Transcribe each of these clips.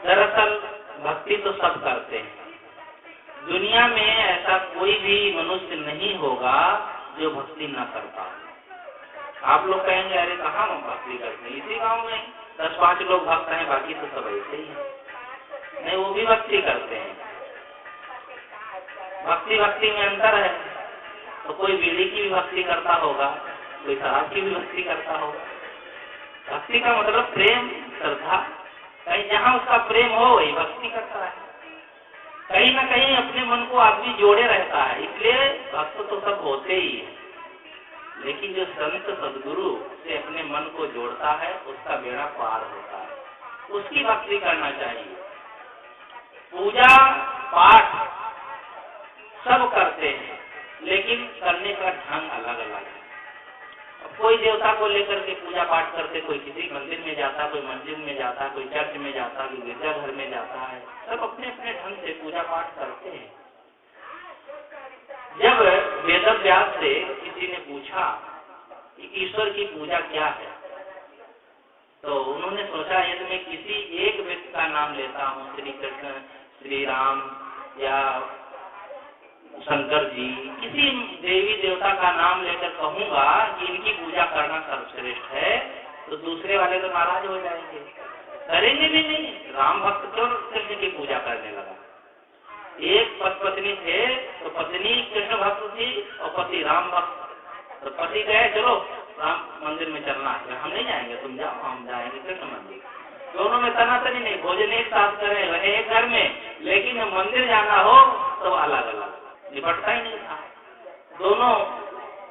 दरअसल भक्ति तो सब करते हैं। दुनिया में ऐसा कोई भी मनुष्य नहीं होगा जो भक्ति न करता हो। आप लोग कहेंगे अरे कहाँ हम भक्ति करते हैं, इसी गांव में 10-5 लोग भक्त हैं, बाकी तो सब ऐसे ही है। नहीं, वो भी भक्ति करते हैं। भक्ति में अंतर है। तो कोई बीड़ी की भी भक्ति करता होगा, कोई शराब की भी भक्ति करता होगा। भक्ति का मतलब प्रेम, श्रद्धा। कहीं जहाँ उसका प्रेम हो वही भक्ति करता है। कहीं ना कहीं अपने मन को आदमी जोड़े रहता है, इसलिए भक्त तो सब होते ही है। लेकिन जो संत सदगुरु से अपने मन को जोड़ता है उसका बेड़ा पार होता है, उसकी भक्ति करना चाहिए। पूजा पाठ सब करते हैं, लेकिन करने का ढंग अलग अलग है। कोई देवता को लेकर के पूजा पाठ करते, कोई किसी मंदिर में जाता, कोई मस्जिद में जाता, कोई चर्च में जाता, कोई गिरजाघर में जाता है। सब अपने अपने ढंग से पूजा पाठ करते हैं। जब वेदव्यास से किसी ने पूछा कि ईश्वर की पूजा क्या है, तो उन्होंने सोचा यदि मैं किसी एक व्यक्ति का नाम लेता हूँ, श्री कृष्ण, श्री राम या शंकर जी, किसी देवी देवता का नाम लेकर कहूंगा कि इनकी पूजा करना सर्वश्रेष्ठ है, तो दूसरे वाले तो नाराज हो जाएंगे, करेंगे भी नहीं। राम भक्त क्यों कृष्ण की पूजा करने लगा? एक पत्नी थे तो पत्नी कृष्ण भक्त थी और पति राम भक्त। तो पति कहे चलो राम मंदिर में चलना है, हम नहीं जाएंगे, तुम जाओ, हम जाएंगे कृष्ण मंदिर। दोनों में तनातनी नहीं, भोजन एक साथ करें, रहे एक घर में, लेकिन मंदिर जाना हो तो अलग अलग, निपटता ही नहीं था। दोनों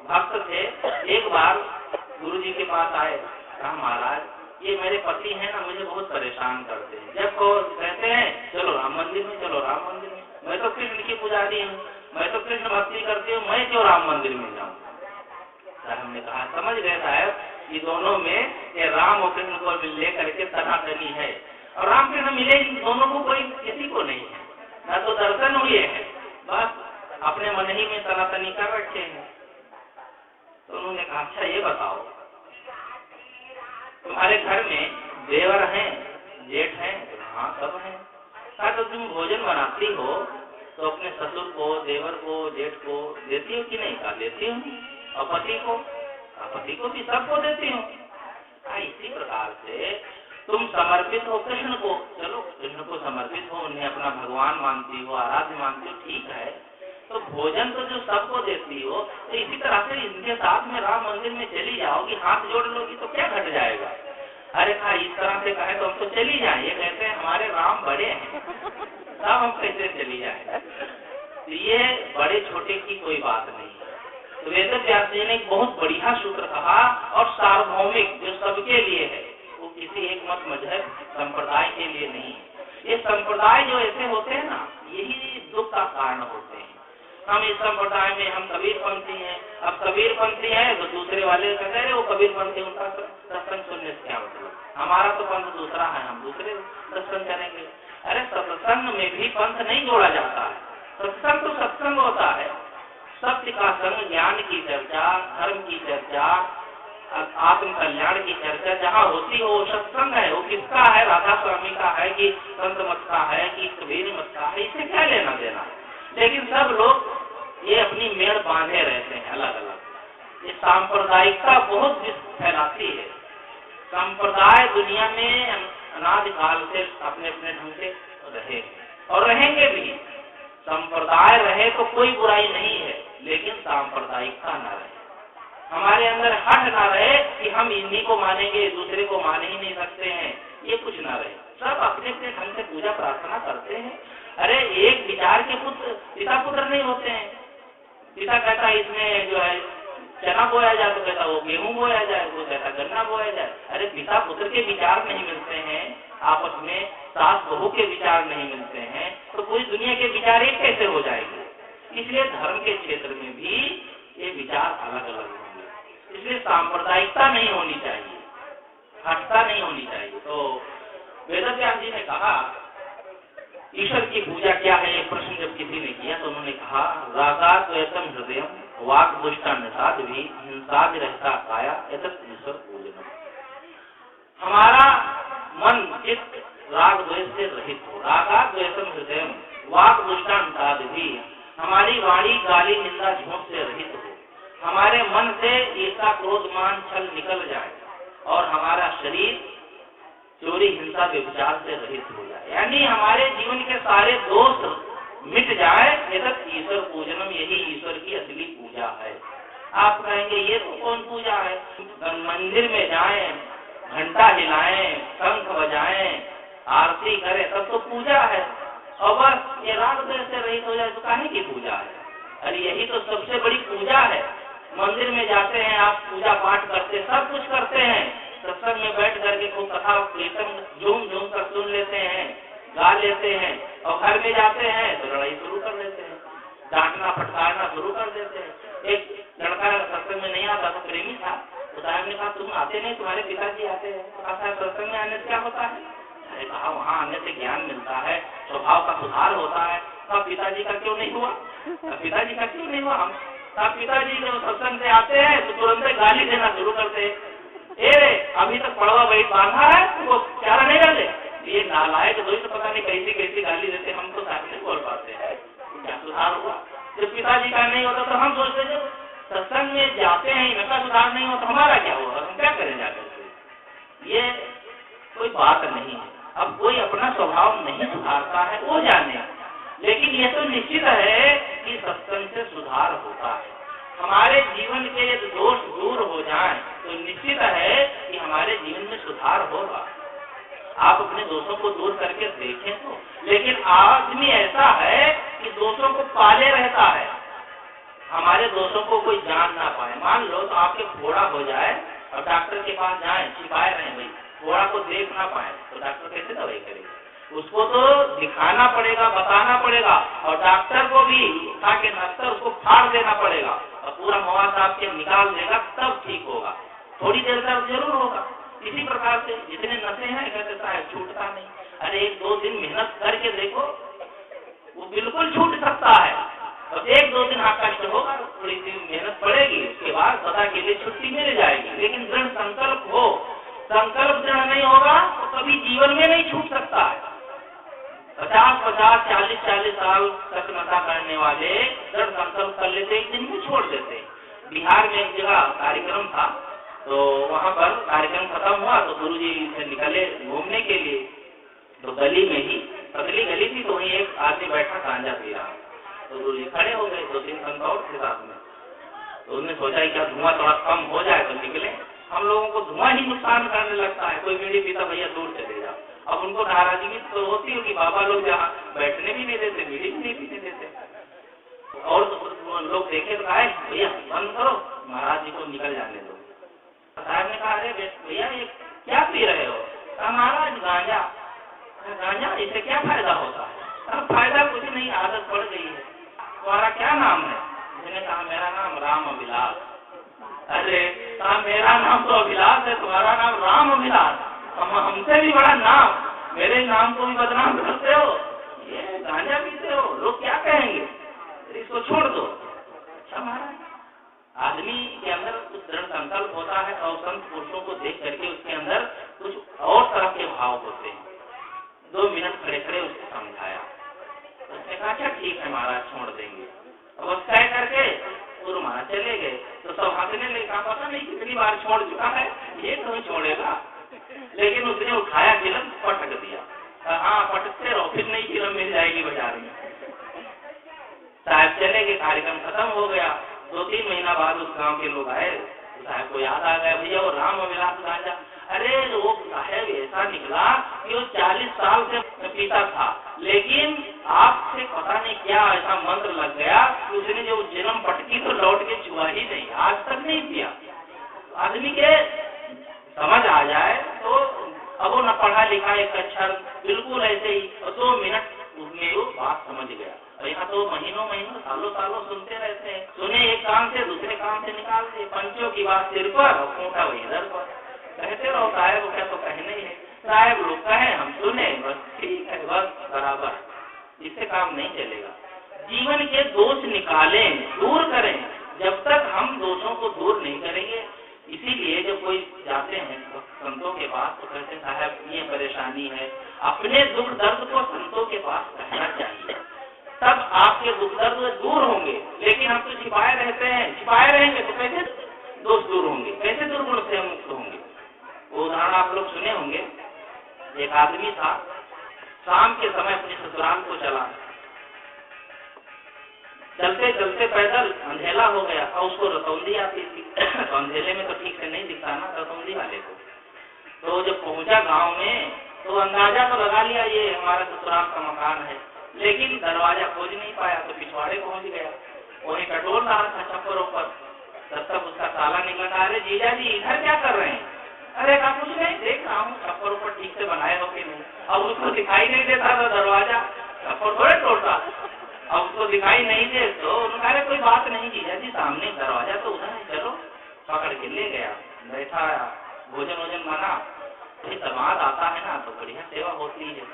भक्त थे। एक बार गुरु जी के पास आए, कहा महाराज ये मेरे पति हैं ना, मुझे बहुत परेशान करते हैं। जब वो कहते हैं चलो राम मंदिर में, चलो राम मंदिर में, मैं तो कृष्ण की पुजारी हूँ, मैं तो कृष्ण भक्ति करती हूँ, मैं क्यों राम मंदिर में जाऊँ? हमने कहा समझ गए साहब, ये दोनों में ये राम और कृष्ण को लेकर के तनातनी है, और राम कृष्ण मिले दोनों को कोई किसी को नहीं है, ना तो दर्शन हुए हैं, बस अपने मन ही में तनातनी कर रखे हैं। तो उन्होंने कहा अच्छा ये बताओ, तुम्हारे घर में देवर हैं, जेठ हैं? हाँ सब हैं। कहा तो तुम भोजन बनाती हो तो अपने ससुर को, देवर को, जेठ को देती हो कि नहीं? कहा देती हूँ। और पति को? पति को भी सबको देती हूँ। इसी प्रकार से तुम समर्पित हो कृष्ण को, चलो कृष्ण को समर्पित हो, उन्हें अपना भगवान मानती हो, आराध्य मानती हो, ठीक है। तो भोजन तो जो सबको देती हो, तो इसी तरह से इनके साथ में राम मंदिर में चली जाओगी, हाथ जोड़ लोगी तो क्या घट जाएगा? अरे कहा इस तरह से कहे तो हम तो चली जाए, ये कहते हैं हमारे राम बड़े हैं, तब हम कैसे चली जाए? तो ये बड़े छोटे की कोई बात नहीं। तो वेदव्यास जी ने एक बहुत बढ़िया सूत्र कहा, और सार्वभौमिक जो सबके लिए है, वो किसी एक मत मजहब संप्रदाय के लिए नहीं है। ये संप्रदाय जो ऐसे होते हैं ना, यही दुख का कारण होते हैं। हम इस संप्रदाय में हम कबीरपंथी हैं, अब कबीरपंथी है तो दूसरे वाले कहते हैं वो कबीरपंथी, उनका सत्संग सुनने से क्या मतलब, हमारा तो पंथ दूसरा है, हम दूसरे सत्संग करेंगे। अरे सत्संग में भी पंथ नहीं जोड़ा जाता है, सत्संग तो सत्संग होता है, सत्य का संग, ज्ञान की चर्चा, धर्म की चर्चा, आत्म कल्याण की चर्चा जहाँ होती हो वो सत्संग है। वो किसका है? राधा स्वामी का है कि संत मत का है कि कबीर मत का है, इससे क्या लेना देना? लेकिन सब लोग ये अपनी मेड़ बांधे रहते हैं अलग अलग। ये सांप्रदायिकता बहुत फैलाती है। संप्रदाय दुनिया में अनादिकाल से अपने अपने ढंग से रहे और रहेंगे भी। संप्रदाय रहे तो कोई बुराई नहीं है, लेकिन सांप्रदायिकता न रहे, हमारे अंदर हट ना रहे कि हम इन्हीं को मानेंगे, दूसरे को मान ही नहीं सकते हैं, ये कुछ ना रहे। सब अपने अपने ढंग से पूजा प्रार्थना करते हैं। अरे एक विचार के पुत्र पिता पुत्र नहीं होते हैं। पिता कहता इसमें जो है चना बोया जाए, तो कहता वो गेहूं बोया जाए, वो कहता गन्ना बोया जाए। अरे पिता पुत्र के विचार नहीं मिलते हैं, आपस में सास बहू के विचार नहीं मिलते हैं, तो पूरी दुनिया के विचार एक कैसे हो जाएंगे? इसलिए धर्म के क्षेत्र में भी ये विचार अलग अलग होंगे। इसलिए सांप्रदायिकता नहीं होनी चाहिए, हटता नहीं होनी चाहिए। तो वेदव्यास जी ने कहा ईश्वर की पूजा क्या है, एक प्रश्न जब किसी ने किया तो उन्होंने कहा रागात द्वैतम हृदय वाक दुष्टा निषाद भी हिंसा भी रहता काया एतत् ईश्वर पूजन। हमारा मन चित्त राग द्वेष से रहित हो। रागा द्वेषम हृदय वाक दुष्टांताद भी, हमारी वाणी गाली निंदा झूठ से रहित हो। हमारे मन से ईर्ष्या क्रोध मान छल निकल जाए और हमारा शरीर चोरी हिंसा व्यभिचार से रहित हो जाए, यानी हमारे जीवन के सारे दोष मिट जाए। यदि ईश्वर पूजनम, यही ईश्वर की असली पूजा है। आप कहेंगे ये तो कौन पूजा है? मंदिर में जाएं, घंटा हिलाएं, शंख बजाएं, आरती करें, तब तो पूजा है। और बस ये राग द्वेष से रहित हो जाए तो काहे की पूजा है? अरे यही तो सबसे बड़ी पूजा है। मंदिर में जाते हैं आप, पूजा पाठ करते, सब कुछ करते हैं, सत्संग में बैठ करके खूब कथा कीर्तन झूम झूम कर सुन लेते हैं, गा लेते हैं, और घर में जाते हैं तो लड़ाई शुरू कर देते हैं, डांटना फटकारना शुरू कर देते हैं। एक लड़का सत्संग में नहीं आता था, प्रेमी था, तो साहब ने कहा तुम आते नहीं, तुम्हारे पिताजी आते हैं। तो कहा साहब सत्संग में आने से क्या होता है? अरे कहा वहाँ आने से ज्ञान मिलता है, स्वभाव का सुधार होता है। कहा पिताजी का क्यों नहीं हुआ? पिताजी का क्यों नहीं हुआ? हम पिताजी जब सत्संग से आते हैं तो तुरंत गाली देना शुरू करते हैं। अभी तक पड़वा बैठ बांधा है, वो प्यारा नहीं डाले, ये नालायक तो पता नहीं कैसी कैसी गाली देते, हम तो साथ नहीं बोल पाते हैं। क्या सुधार हुआ? जब पिताजी का नहीं होता तो हम सोचते जब सत्संग में जाते हैं इनका सुधार नहीं हो तो हमारा क्या होगा, हम क्या करें जाकर के? ये कोई बात नहीं है। अब कोई अपना स्वभाव नहीं सुधारता है वो जाने, लेकिन ये तो निश्चित है कि सत्संग से सुधार होता है। हमारे जीवन के यदि दोष दूर हो जाए तो निश्चित है कि हमारे जीवन में सुधार होगा। आप अपने दोषों को दूर करके देखें तो। लेकिन आदमी ऐसा है कि दोषों को पाले रहता है, हमारे दोषों को कोई जान ना पाए। मान लो तो आपके फोड़ा हो जाए और डॉक्टर के पास जाए, छिपाए रहे भाई, फोड़ा को देख ना पाए तो डॉक्टर कैसे दवाई करेगा? उसको तो दिखाना पड़ेगा, बताना पड़ेगा, और डॉक्टर को भी उठा के नक्शा उसको फाड़ देना पड़ेगा और पूरा मवाद आपके निकाल देगा, तब ठीक होगा। थोड़ी देर तक जरूर होगा। इसी प्रकार से जितने नशे हैं कहते साहब छूटता नहीं। अरे 1-2 दिन मेहनत करके देखो, वो बिल्कुल छूट सकता है। और 1-2 दिन आपका कष्ट होगा, थोड़ी सी मेहनत पड़ेगी, उसके बाद सदा के लिए छुट्टी मिल जाएगी। लेकिन दृढ़ संकल्प हो, संकल्प दृढ़ नहीं होगा तो कभी जीवन में नहीं छूट सकता है। 50-50, 40-40 साल तक नशा करने वाले दृढ़ संकल्प कर लेते, एक दिन में छोड़ देते। बिहार में एक जगह कार्यक्रम था, तो वहाँ पर कार्यक्रम खत्म हुआ तो गुरुजी से निकले घूमने के लिए, तो गली में ही पतली गली थी, तो वहीं एक आदमी बैठा गांजा पी रहा। तो गुरुजी खड़े हो गए, 2-3 संत और थे साथ में। तो उन्होंने सोचा क्या धुआं थोड़ा कम हो जाए तो निकले। हम लोगों को धुआं ही नुकसान करने लगता है, कोई बीड़ी पीता भैया दूर चले जाओ। अब उनको नाराजगी तो होती होगी, बाबा लोग जहाँ बैठने भी नहीं देते, बीड़ी भी नहीं पीने देते। और तो लोग देखे तो आए भैया बंद करो, महाराज जी को निकल जाने दो। साहब ने कहा अरे भैया ये क्या पी रहे हो? कहा महाराज गांजा। गांजा, इससे क्या फायदा होता है? फायदा कुछ नहीं, आदत पड़ गई है। तुम्हारा क्या नाम है? मैंने कहा मेरा नाम राम अभिलाष। अरे कहा मेरा नाम तो अभिलाष है, तुम्हारा नाम राम अभिलाष, हमसे भी बड़ा नाम, मेरे नाम को भी बदनाम करते हो, ये गांजा पीते हो, लोग क्या कहेंगे? इसको छोड़ दो। अच्छा महाराज, आदमी के अंदर कुछ दृढ़ संकल्प होता है और संत पुरुषों को देख करके उसके अंदर कुछ और तरह के भाव होते हैं। 2 मिनट खड़े खड़े उसको समझाया, उसने कहा क्या ठीक है महाराज छोड़ देंगे। अब तय करके गुरु महाराज चले गए तो सब हंसने लगे, कहा पता नहीं कितनी बार छोड़ चुका है, ये तो छोड़ेगा। लेकिन उसने उठाया चिलम, पटक दिया। हाँ पटकते रहो, फिर नई चिलम मिल जाएगी बाजार में। साहब चले गए, कार्यक्रम खत्म हो गया। 2-3 महीना बाद उस गांव के लोग आए, साहब को याद आ गया भैया वो राम अभिलाष गांजा। अरे वो साहब ऐसा निकला कि वो 40 साल से पीता था, लेकिन आपसे पता नहीं क्या ऐसा मंत्र लग गया कि उसने जो जन्म पटकी तो लौट के छुआ ही नहीं, आज तक नहीं पिया। आदमी के समझ आ जाए तो अब वो न पढ़ा लिखा एक अक्षर, बिल्कुल ऐसे ही 2 मिनट उसमें वो बात समझ गया। और यहाँ तो महीनों महीनों सालों सालों सुनते रहते हैं, सुने एक कान से दूसरे कान से निकाल दे, पंचों की बात सिर पर और खूंटा वही इधर पर। कहते रहो साहेब क्या तो कहने ही है, साहेब लोग कहें हम सुने, बस ठीक है, बस बराबर, इससे काम नहीं चलेगा। जीवन के दोष निकालें, दूर करें। जब तक हम दोषों को दूर नहीं करेंगे, इसीलिए जब कोई जाते हैं संतों के पास तो कहते हैं साहब ये परेशानी है, अपने दुख दर्द को संतों के पास कहना चाहिए, तब आपके दुख दर्द दूर होंगे। लेकिन हम तो छिपाए रहते हैं, छिपाए रहेंगे तो कैसे दोष दूर होंगे, कैसे दुर्गुण से मुक्त होंगे। वो उदाहरण आप लोग सुने होंगे, एक आदमी था, शाम के समय अपने ससुराल को चला, चलते चलते पैदल अंधेला हो गया और उसको रतौंधी आती थी तो अंधेले में तो ठीक से नहीं दिखता ना रतौंधी वाले को। तो जब पहुंचा गांव में तो अंदाजा तो लगा लिया ये हमारा ससुराल का मकान है, लेकिन दरवाजा खोज नहीं पाया तो पिछवाड़े पहुंच गया। वही टटोल रहा था छप्परों पर, तब तक उसका ताला निकला। अरे जीजा जी इधर क्या कर रहे हैं? अरे कहा कुछ नहीं, देख रहा हूँ छप्पर ऊपर ठीक से बनाए हो कि नहीं। अब उसको दिखाई नहीं देता था दरवाजा, छप्पर थोड़े तोड़ता, अब उसको दिखाई नहीं दे तो उन्होंने कोई बात नहीं जीजा जी, सामने दरवाजा तो उधर है, चलो। पकड़ के ले गया, बैठा, भोजन वोजन बना। समाज आता है ना तो बढ़िया सेवा होती है,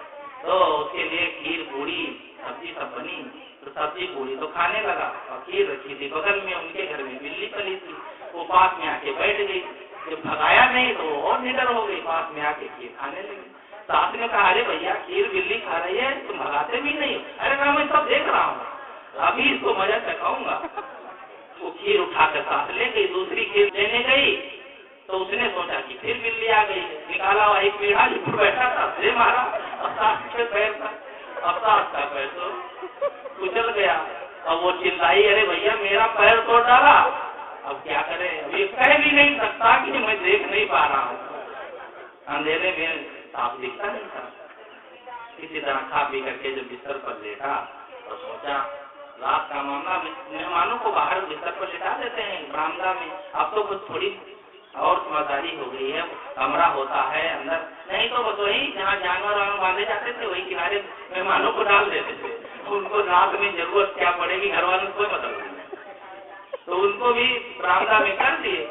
तो उसके लिए खीर पूड़ी सब्जी सब बनी, तो सब्जी पूड़ी तो खाने लगा और खीर रखी थी बगल में, उनके घर में बिल्ली पली थी, वो पास में आके बैठ गई। जब भगाया नहीं तो और निडर हो गई, पास में आके खीर खाने लगी। साथ में कहा अरे भैया खीर बिल्ली खा रही है, तुम भगाते भी नहीं हो। अरे कहा मैं सब देख रहा हूँ, अभी इसको मजा चखाऊंगा। वो खीर उठाकर साथ ले गई, दूसरी खीर लेने गई तो उसने सोचा कि फिर बिल्ली आ गई, निकाला वही पीढ़ा जो बैठा था, दे मारा, पैर था, अब का पैर तो कुचल गया। अब वो चिल्लाई अरे भैया मेरा पैर तोड़ डाला, अब क्या करे। अब ये कह भी नहीं सकता कि मैं देख नहीं पा रहा हूँ, अंधेरे में साफ दिखता नहीं था। किसी तरह खा पी करके जब बिस्तर पर लेटा तो सोचा रात का मामला, मेहमानों को बाहर बिस्तर पर लेटा देते हैं बरामदा में, अब तो कुछ थोड़ी और समझदारी हो गई है, कमरा होता है अंदर, नहीं तो बस वही जहाँ जानवर बांधे जाते थे वही किनारे मेहमानों को डाल देते थे। उनको रात में जरूरत क्या पड़ेगी, घर वालों को कोई मतलब नहीं, तो उनको भी बरामदा में कर दिए।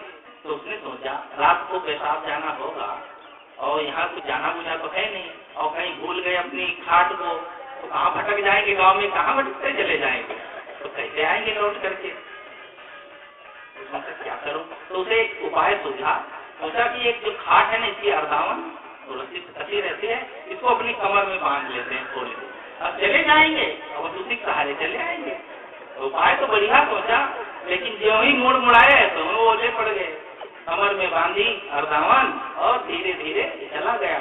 तो उसने सोचा रात को पेशाब जाना होगा और यहाँ कुछ जाना बुझा तो है नहीं, और कहीं भूल गए अपनी खाट को तो कहाँ भटक जाएंगे, गाँव में कहाँ भटकते चले जाएंगे, तो कैसे आएंगे लौट करके। क्या करूं, तो उसे एक उपाय सूझा। सोचा कि एक जो खाट है ना इसकी अर्धावन तो रस्सी कसी रहती है, इसको अपनी कमर में बांध लेते हैं खोल के, अब चले जाएंगे और उसी के सहारे चले आएंगे। उपाय तो बढ़िया सोचा, लेकिन जो ही मुड़ मुड़ाए तो वो ओले पड़ गए। कमर में बांधी अर्धावन और धीरे धीरे चला गया।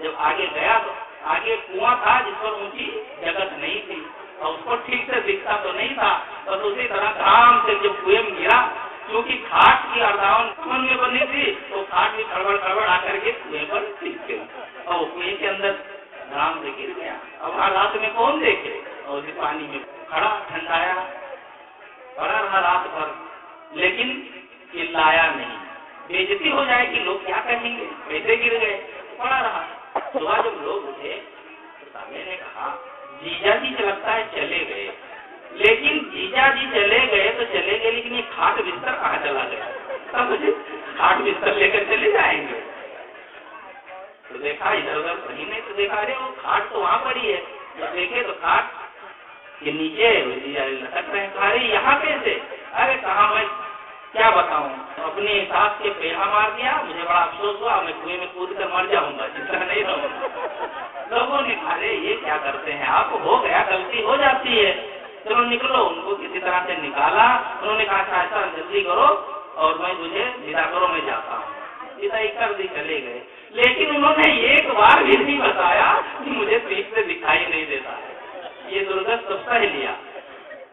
जब आगे गया तो आगे कुआं था जिस पर ऊंची जगत नहीं थी और उसको ठीक से दिखता तो नहीं था, बस उसी तरह धाम से जब कुएं में गिरा, क्योंकि खाट की अर्धावन कमर में बनी थी तो खाट भी खड़बड़ खड़बड़ आकर के कुएं पर टिक गई और कुएं के अंदर धाम से गिर गया। अब रात में कौन देखे, और उसी पानी में खड़ा ठंडाया, पड़ा रहा रात भर, लेकिन चिल्लाया नहीं, बेइज्जती हो जाएगी, लोग क्या कहेंगे, कैसे गिर गए, पड़ा रहा। सुबह जब लोग उठे तो सामने ने कहा जीजा जी लगता है चले गए, लेकिन जीजा जी चले गए तो चले गए, लेकिन ये खाट बिस्तर कहाँ चला गया, तब मुझे खाट बिस्तर लेकर चले जाएंगे। तो देखा इधर उधर कहीं नहीं, तो देखा अरे वो खाट तो वहां पड़ी है, तो देखे तो खाट के नीचे जीजा लटक रहे, अरे यहाँ कैसे, अरे कहा मैं क्या बताऊं, अपने सास के पेहा मार दिया, मुझे बड़ा अफसोस हुआ, मैं कुएं में कूद कर मर जाऊंगा, जितना नहीं रहूंगा। लोगों ने कहा ये क्या करते हैं आप, हो गया गलती हो जाती है, चलो निकलो। उनको किसी तरह से निकाला, उन्होंने कहा ऐसा जल्दी करो और मैं तुझे विदा करो, मैं जाता हूँ। विदाई कर दी, चले गए, लेकिन उन्होंने एक बार भी नहीं बताया कि मुझे ठीक से दिखाई नहीं देता है। ये दुर्गत तो सह लिया।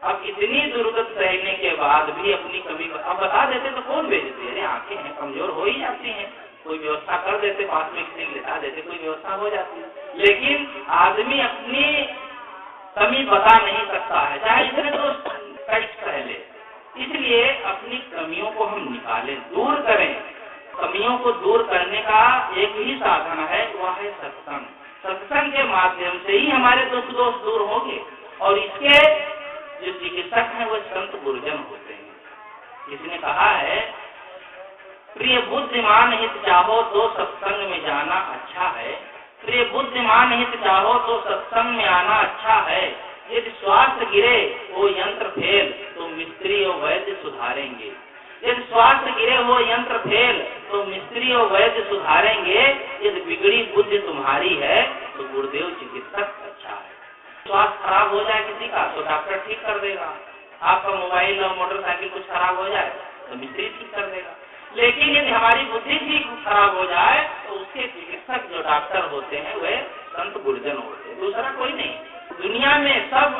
अब इतनी दुर्गत सहने के बाद भी अपनी कमी अब बता देते तो कौन भेजते, अरे आंखें हैं कमजोर हो ही जाती हैं, कोई व्यवस्था कर देते, पास में किसी को लिटा देते, कोई व्यवस्था हो जाती। लेकिन आदमी अपनी कमी बता नहीं सकता है, चाहे इतने तो कष्ट पहले, इसलिए अपनी कमियों को हम निकालें, दूर करें। कमियों को दूर करने का एक ही साधन है, वह है सत्संग। सत्संग के माध्यम से ही हमारे दुख दोष दूर होंगे, और इसके जो चिकित्सक हैं वो संत गुरुजन होते हैं। इसने कहा है प्रिय बुद्धिमान हित चाहो तो सत्संग में जाना अच्छा है, प्रिय बुद्धिमान हित चाहो तो सत्संग में आना अच्छा है। यदि स्वास्थ्य गिरे वो यंत्र फेल तो मिस्त्री और वैद्य सुधारेंगे, यदि स्वास्थ्य गिरे हो यंत्र फेल तो मिस्त्री और वैद्य सुधारेंगे, यदि बिगड़ी बुद्धि तुम्हारी है तो गुरुदेव चिकित्सक अच्छा है। स्वास्थ्य खराब हो जाए किसी का तो डॉक्टर ठीक कर देगा, आपका मोबाइल और मोटरसाइकिल कुछ खराब हो जाए तो मिस्त्री ठीक कर देगा। लेकिन यदि हमारी बुद्धि ठीक खराब हो जाए तो उसके चिकित्सक जो डॉक्टर होते हैं वे संत गुरुजन होते हैं, दूसरा कोई नहीं। दुनिया में सब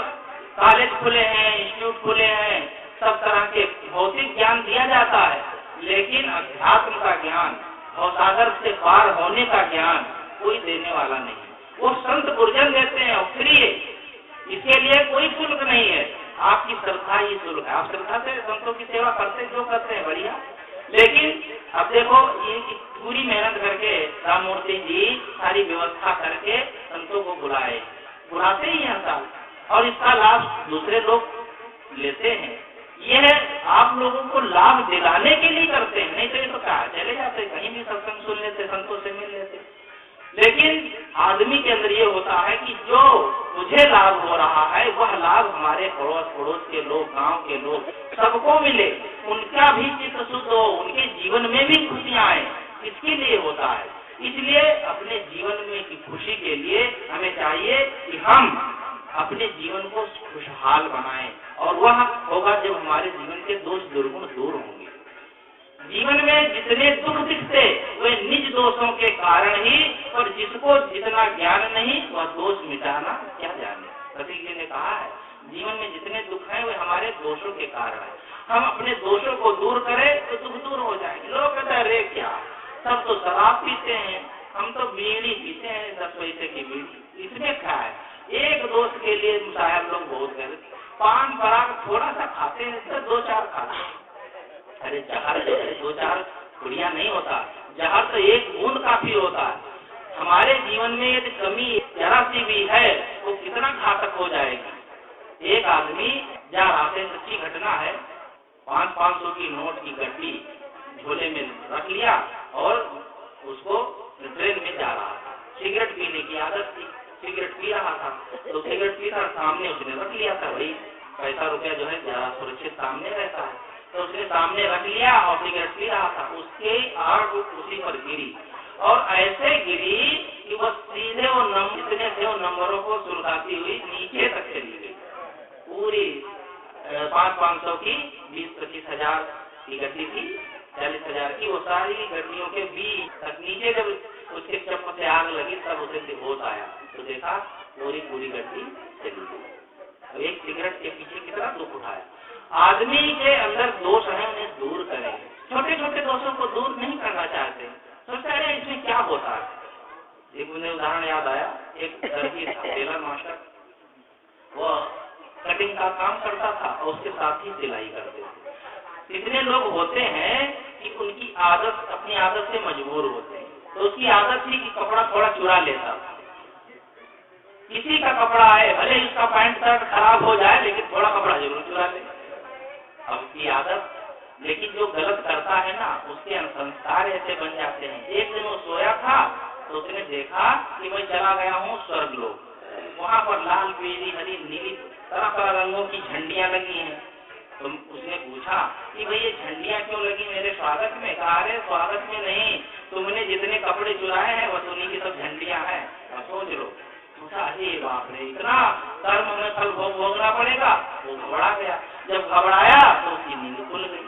कॉलेज खुले हैं, इंस्टीट्यूट खुले हैं, सब तरह के भौतिक ज्ञान दिया जाता है, लेकिन अध्यात्म का ज्ञान, भवसागर से पार होने का ज्ञान कोई देने वाला नहीं। वो संत गुरुजन देते हैं और फ्री है, इसके लिए कोई शुल्क नहीं है। आपकी श्रद्धा ही शुल्क है, आप श्रद्धा से संतों की सेवा करते जो करते हैं बढ़िया। लेकिन अब देखो ये पूरी मेहनत करके राममूर्ति जी सारी व्यवस्था करके संतों को बुलाते ही हैं साल, और इसका लाभ दूसरे लोग लेते हैं। यह आप लोगों को लाभ दिलाने के लिए करते हैं, नहीं तो ये तो क्या चले जाते कहीं भी सत्संग सुन लेते, संतों से मिल लेते। लेकिन आदमी के अंदर ये होता है कि जो मुझे लाभ हो रहा है वह लाभ हमारे पड़ोस के लोग, गांव के लोग सबको मिले, उनका भी चित्त शुद्ध हो, उनके जीवन में भी खुशियां आए, इसके लिए होता है। इसलिए अपने जीवन में की खुशी के लिए हमें चाहिए कि हम अपने जीवन को खुशहाल बनाएं, और वह होगा जब हमारे जीवन के दोष दुर्गुण दूर होंगे। जीवन में जितने दुख दिखते वे निज दोषों के कारण ही, और जिसको जितना ज्ञान नहीं वह दोष मिटाना क्या जाने। प्रतीक जी ने कहा है जीवन में जितने दुख हैं वे हमारे दोषों के कारण है। हम अपने दोषों को दूर करें तो दुख दूर हो जाएंगे। लोग कहते हैं अरे क्या सब तो शराब पीते हैं, हम तो बीड़ी पीते हैं 10 पैसे की बीड़ी, इसमें क्या है। एक दोष के लिए साहब लोग बहुत कहते, पान पराग थोड़ा सा खाते हैं तो 2-4 खाते हैं। अरे जहर जो है 2-4 गुड़िया नहीं होता, जहर तो एक बूंद काफी होता है। हमारे जीवन में यदि कमी जरा सी भी है वो कितना घातक हो जाएगी। एक आदमी जा रहा था, सच्ची घटना है, 500 की नोट की गड्डी झोले में रख लिया और उसको ट्रेन में जा रहा था। सिगरेट पीने की आदत थी, सिगरेट पी रहा था, तो सिगरेट पीता सामने उसने रख लिया था। भाई पैसा रुपया जो है ज्यादा सुरक्षित सामने रहता है, तो उसने सामने रख लिया और सिगरेट पी रहा था। उसके आग उसी पर गिरी और ऐसे गिरी कि वह सीधे वो जितने थे वो नंबरों को सुलगाती हुई नीचे तक चली गई। पूरी 500 की 20-25 हजार की गड्डी थी, 40,000 की, वो सारी गड्डियों के बीच तक नीचे जब उसके चप्पल से आग लगी तब उसे होश आया, तो देखा पूरी गड्डी चली गई। एक सिगरेट के पीछे कितना दुख उठाया। आदमी के अंदर दोष है उन्हें दूर करें, छोटे छोटे दोषों को दूर नहीं करना चाहते, सोचते हैं इसमें क्या होता है। एक मुझे उदाहरण याद आया, एक दर्जी था, टेलर मास्टर, वो कटिंग का काम करता था और उसके साथ ही सिलाई करते थे। कितने लोग होते हैं कि उनकी आदत अपनी आदत से मजबूर होते हैं, तो उसकी आदत थी कि कपड़ा थोड़ा चुरा लेता था। किसी का कपड़ा है भले उसका पैंट शर्ट खराब हो जाए लेकिन थोड़ा कपड़ा जरूर चुरा ले, अब उसकी आदत। लेकिन जो गलत करता है ना उसके संस्कार ऐसे बन जाते हैं। एक दिन वो सोया था तो उसने देखा कि मैं चला गया हूँ स्वर्गलोक, वहाँ पर लाल पीली हरी नीली तरह तरह रंगों की झंडियां लगी हैं। तो उसने पूछा कि भाई ये झंडियां क्यों लगी मेरे स्वागत में? कहा अरे स्वागत में नहीं, तुमने जितने कपड़े चुराए हैं वह उन्हीं की सब झंडियां हैं, सोच लो। अरे बाप रे, इतना कर्म में फल भोगना पड़ेगा। वो घबरा गया, जब घबराया तो उसकी नींद खुल गई।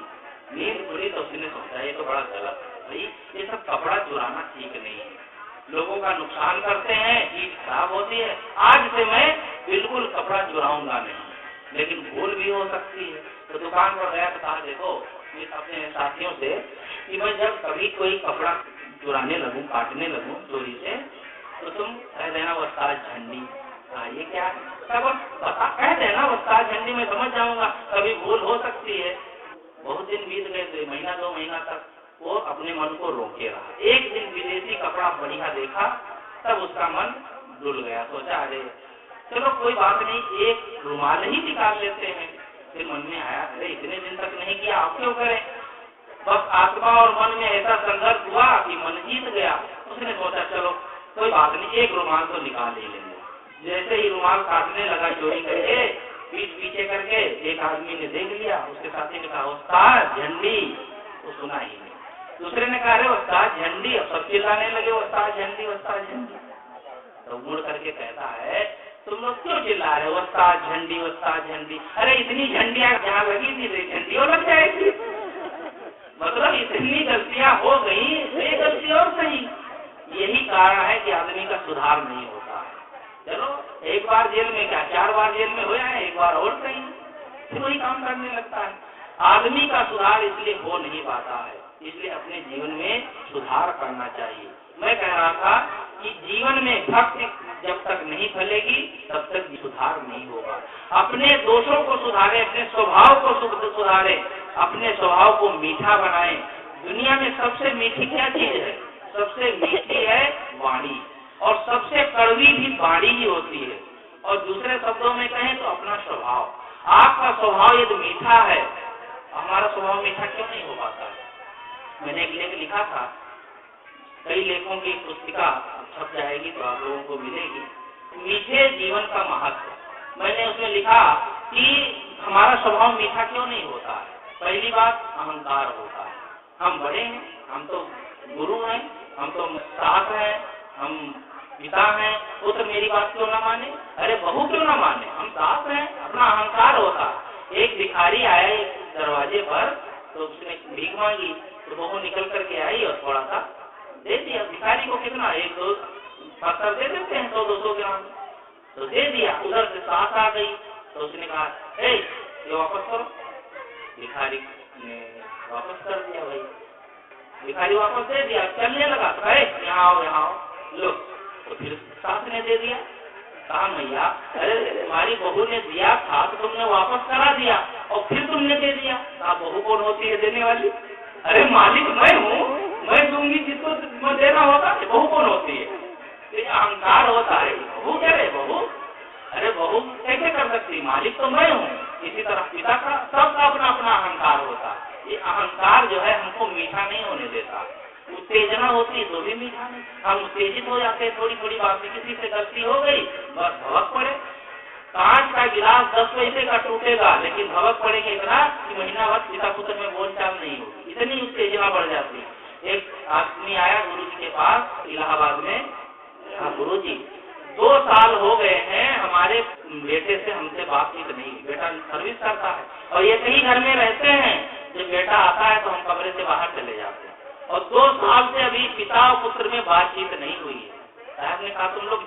नींद खुली तो उसने सोचा ये तो बड़ा गलत है, भाई ये सब कपड़ा चुराना ठीक नहीं है, लोगों का नुकसान करते हैं, चीज खराब होती है। आज से मैं बिल्कुल कपड़ा चुराऊंगा नहीं, लेकिन भूल भी हो सकती है। तो दुकान पर गया तो कहा देखो ये अपने साथियों से कि मैं जब कभी कोई कपड़ा चुराने लगूं, काटने लगूं चोरी से, तो तुम कह देना वस्ताद झंडी। ये क्या है? तब बता कह देना वस्ताद झंडी, मैं समझ जाऊंगा, कभी भूल हो सकती है। बहुत दिन बीत गए, 2 महीना 2 महीना तक वो अपने मन को रोके रहा। एक दिन विदेशी कपड़ा बढ़िया देखा, तब उसका मन डुल गया। सोचा अरे चलो कोई बात नहीं, एक रुमाल ही निकाल लेते हैं। फिर मन में आया अरे इतने दिन तक नहीं किया, आप क्यों करें? बस आत्मा और मन में ऐसा संघर्ष हुआ कि मन जीत गया। उसने सोचा चलो कोई बात नहीं, एक रुमाल तो निकाल ही लेंगे। जैसे ही रुमाल काटने लगा चोरी करके, पीठ पीछे करके एक आदमी ने देख लिया, उसके साथी ने कहा उस्ताद झंडी, वो सुना ही नहीं। दूसरे ने कहा अरे उस्ताद झंडी, अब सब चिल्लाने लगे उस्ताद झंडी उस्ताद झंडी। तो मुड़ करके कहता है तुम लोग क्यों चिल्ला रहे हो उस्ताद झंडी उस्ताद झंडी? अरे इतनी झंडियां जहाँ लगी थी झंडी और लग जाएगी। मतलब इतनी गलतियां हो गई, ये गलती और सही। यही कारण है कि आदमी का सुधार नहीं होता है। चलो एक बार जेल में क्या 4 बार जेल में हो जाए, एक बार और सही, फिर वही काम करने लगता है। आदमी का सुधार इसलिए हो नहीं पाता है, इसलिए अपने जीवन में सुधार करना चाहिए। मैं कह रहा था कि जीवन में भक्ति जब तक नहीं फैलेगी तब तक सुधार नहीं होगा। अपने दोषों को सुधारे, अपने स्वभाव को सुधारे, अपने स्वभाव को मीठा बनाए। दुनिया में सबसे मीठी क्या चीज है? सबसे मीठी है वाणी, और सबसे कड़वी भी वाणी ही होती है। और दूसरे शब्दों में कहें तो अपना स्वभाव। आपका स्वभाव यदि मीठा है, हमारा स्वभाव मीठा क्यों नहीं हो पाता है? मैंने एक लेख लिखा था, कई लेखों की पुस्तिका छप जाएगी तो आप लोगों को मिलेगी, मीठे जीवन का महत्व। मैंने उसमें लिखा कि हमारा स्वभाव मीठा क्यों नहीं होता है। पहली बात अहंकार होता है। हम बड़े हैं, हम तो गुरु हैं, हम तो सास हैं, हम पिता हैं, वो तो मेरी बात क्यों ना माने? अरे बहू क्यों ना माने? हम सास हैं, अपना अहंकार होता। एक भिखारी आया एक दरवाजे पर, तो उसने भीख मांगी, तो बहू निकल करके आई और थोड़ा सा दे दिया। भिखारी को कितना 1-2 पत्थर दे देते हैं 100-200 ग्राम, तो दे दिया। उधर से सास आ गई तो उसने कहा ये वापस करो। भिखारी ने वापस कर दिया। भाई भिखारी वापस दे दिया, चलने लगा, यहाँ आओ लो। तो फिर सास ने दे दिया। कहा मैया अरे तुम्हारी बहू ने दिया था तो तुमने वापस करा दिया और फिर तुमने दे दिया। कहा बहू कौन होती है देने वाली? अरे मालिक मैं हूँ, मैं दूंगी जिसको देना होगा। बहू कौन होती है? अहंकार होता है। बहू कह रहे बहू, अरे बहू कैसे कर सकती? मालिक तो मैं हूँ। इसी तरह पिता का सबका अपना अपना अहंकार होता है। ये अहंकार जो है हमको मीठा नहीं होने देता। उत्तेजना होती है तो भी मीठा नहीं, हम उत्तेजित हो जाते हैं थोड़ी थोड़ी बात में। किसी से गलती हो गई बस भवक पड़े। कांच का गिलास 10 पैसे का टूटेगा, लेकिन भवक पड़ेगा इतना कि महीना भर पिता पुत्र में बोलचाल नहीं होगी, इतनी उत्तेजना बढ़ जाती है। एक आदमी आया गुरु जी के पास इलाहाबाद में, गुरु जी 2 साल हो गए हैं हमारे बेटे से हमसे बातचीत नहीं। बेटा सर्विस करता है और ये कहीं घर में रहते हैं, जब बेटा आता है तो हम कमरे से बाहर चले जाते हैं, और 2 साल से अभी पिता और पुत्र में बातचीत नहीं हुई है। साहब ने कहा तुम लोग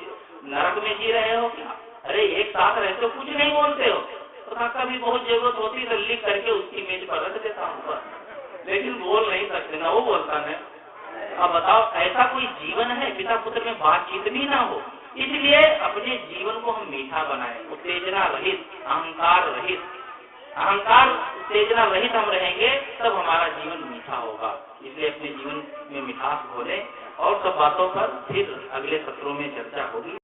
नरक में जी रहे हो क्या? अरे एक साथ रहते हो, कुछ नहीं बोलते हो? तो कहा कभी बहुत जरूरत होती तो लिख करके उसकी मेज पर रख देता हूँ, लेकिन बोल नहीं सकते ना वो बोलता है। अब बताओ ऐसा कोई जीवन है पिता पुत्र में बातचीत भी ना हो? इसलिए अपने जीवन को हम मीठा बनाएं, उत्तेजना रहित, अहंकार रहित। अहंकार उत्तेजना रहित हम रहेंगे तब हमारा जीवन मीठा होगा। इसलिए अपने जीवन में मिठास घोलें। और सब बातों पर फिर अगले सत्रों में चर्चा होगी।